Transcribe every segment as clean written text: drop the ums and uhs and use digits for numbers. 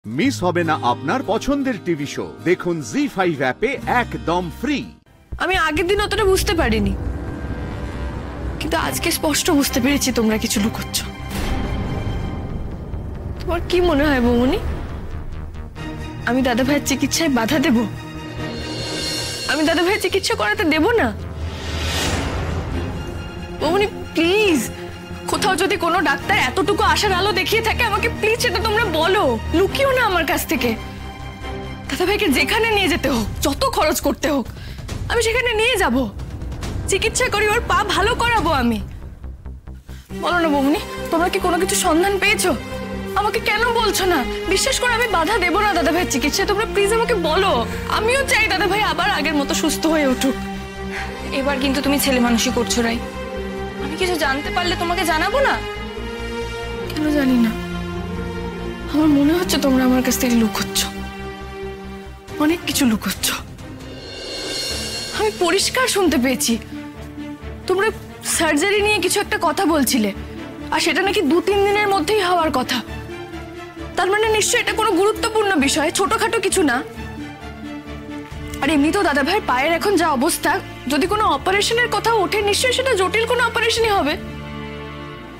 Miss হবে না আপনার পছন্দের টিভি শো। দেখুন জি5 অ্যাপে একদম ফ্রি। আমি আগের দিন অতটা বুঝতে পারিনি, কিন্তু আজকে স্পষ্ট বুঝতে পেরেছি তোমরা কিছু লুকোচ্ছ। তোমার কি মনে হয় বৌমনি, আমি দাদা ভাইয়ের চিকিৎসায় বাধা দেব? আমি দাদা ভাইয়ের চিকিৎসা করাতে দেব না? বৌমনি প্লিজ, কোথাও যদি কোনো ডাক্তার এতটুকু আশার আলো দেখিয়ে থাকে আমাকে প্লিজ সেটা তোমরা বলো, লুকিও না আমার কাছ থেকে। দাদা ভাইকে যেখানে নিয়ে যেতে হোক, যত খরচ করতে হোক, আমি সেখানে নিয়ে যাব, চিকিৎসা করি, ওর পা ভালো করাবো আমি। বলো না বৌমনি, তোমরা কি কোনো কিছু সন্ধান পেয়েছো? আমাকে কেন বলছো না? বিশ্বাস করো আমি বাধা দেবো না দাদা ভাইয়ের চিকিৎসায়, তোমরা প্লিজ আমাকে বলো। আমিও চাই দাদা ভাই আবার আগের মতো সুস্থ হয়ে উঠুক। এবার কিন্তু তুমি ছেলে মানুষই করছো রাই। আমি কিছু জানতে পারলে তোমাকে জানাবো না? কেন জানি না, আমার মনে হচ্ছে তোমরা আমার কাছ থেকে লুকোচ্ছ, অনেক কিছু লুকোচ্ছ। আমি পরিষ্কার শুনতে পেয়েছি তোমরা সার্জারি নিয়ে কিছু একটা কথা বলছিলে, আর সেটা নাকি 2-3 দিনের মধ্যেই হওয়ার কথা। তার মানে নিশ্চয়ই এটা কোনো গুরুত্বপূর্ণ বিষয়, ছোটখাটো কিছু না। আর এমনিতেও দাদা ভাইয়ের পায়ের এখন যা অবস্থা, যদি কোনো অপারেশনের কথা ওঠে নিশ্চয়ই সেটা জটিল কোনো অপারেশনই হবে,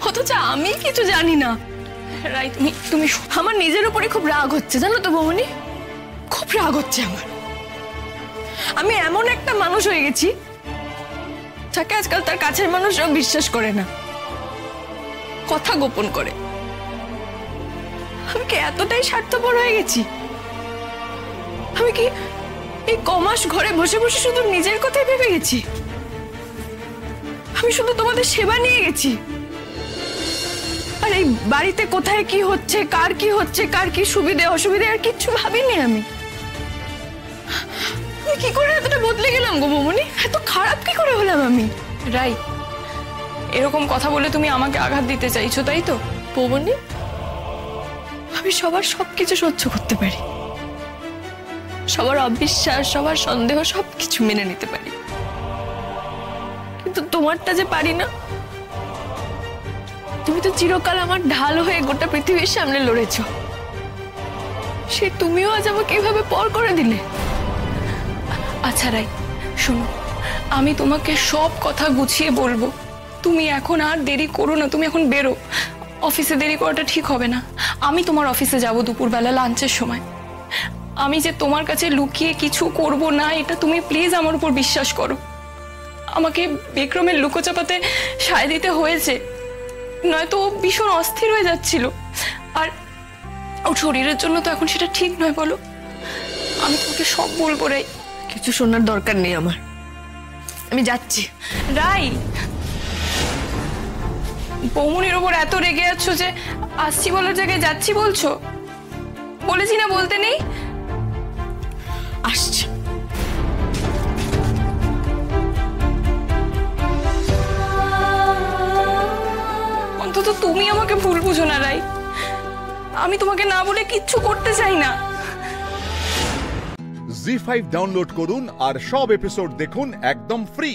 অথচ আমি কিছু জানি না। রাই তুমি আমার নিজের উপরে খুব রাগ হচ্ছে, জানো তো বৌমনি, খুব রাগ হচ্ছে আমার। আমি এমন একটা মানুষ হয়ে গেছি যাকে আজকাল তার কাছের মানুষরাও বিশ্বাস করে না, কথা গোপন করে। আমি কি এতটাই স্বার্থপর হয়ে গেছি? আমি কি এই কমাস ঘরে বসে বসে শুধু নিজের কথাই ভেবে গেছি? আমি শুধু তোমাদের সেবা নিয়ে গেছি, আর এই বাড়িতে কোথায় কি হচ্ছে, কার কি হচ্ছে, কার কি সুবিধে অসুবিধে আর কিচ্ছু ভাবিনি। আমি কি করে এতটা বদলে গেলাম গো বৌমনি? এত খারাপ কি করে হলাম আমি? রাই, এরকম কথা বলে তুমি আমাকে আঘাত দিতে চাইছো, তাই তো? বৌমনি, আমি সবার সবকিছু সহ্য করতে পারি, সবার অবিশ্বাস, সবার সন্দেহ সবকিছু মেনে নিতে পারি, কিন্তু তোমারটা যে পারি না। তুমি তো চিরকাল আমার ঢাল হয়ে গোটা পৃথিবীর সামনে লড়েছো, সে তুমিও আজ আমাকে এভাবে পর করে দিলে। আচ্ছা রাই, শোনো, আমি তোমাকে সব কথা গুছিয়ে বলবো। তুমি এখন আর দেরি করো না, তুমি এখন বেরো। অফিসে দেরি করাটা ঠিক হবে না। আমি তোমার অফিসে যাব দুপুরবেলা লাঞ্চের সময়। আমি যে তোমার কাছে লুকিয়ে কিছু করব না, এটা তুমি প্লিজ আমার উপর বিশ্বাস করো। আমাকে বিক্রমের লুকোচাপাতে সায় দিতে হয়েছে, নয়তো ও ভীষণ অস্থির হয়ে যাচ্ছিল, আর ওর শরীরের জন্য তো এখন সেটা ঠিক নয়, বলো? আমি তোমাকে সব বলবো রাই। কিছু শোনার দরকার নেই আমার, আমি যাচ্ছি। রাই, বৌমনির ওপর এত রেগে যাচ্ছ যে আসছি বলার জায়গায় যাচ্ছি বলছো? বলেছি না বলতে নেই? আসছি। অন্তত তুমি আমাকে ভুল বুঝো না রাই। আমি তোমাকে না বলে কিচ্ছু করতে চাই না। জি5 ডাউনলোড করুন আর সব এপিসোড দেখুন একদম ফ্রি।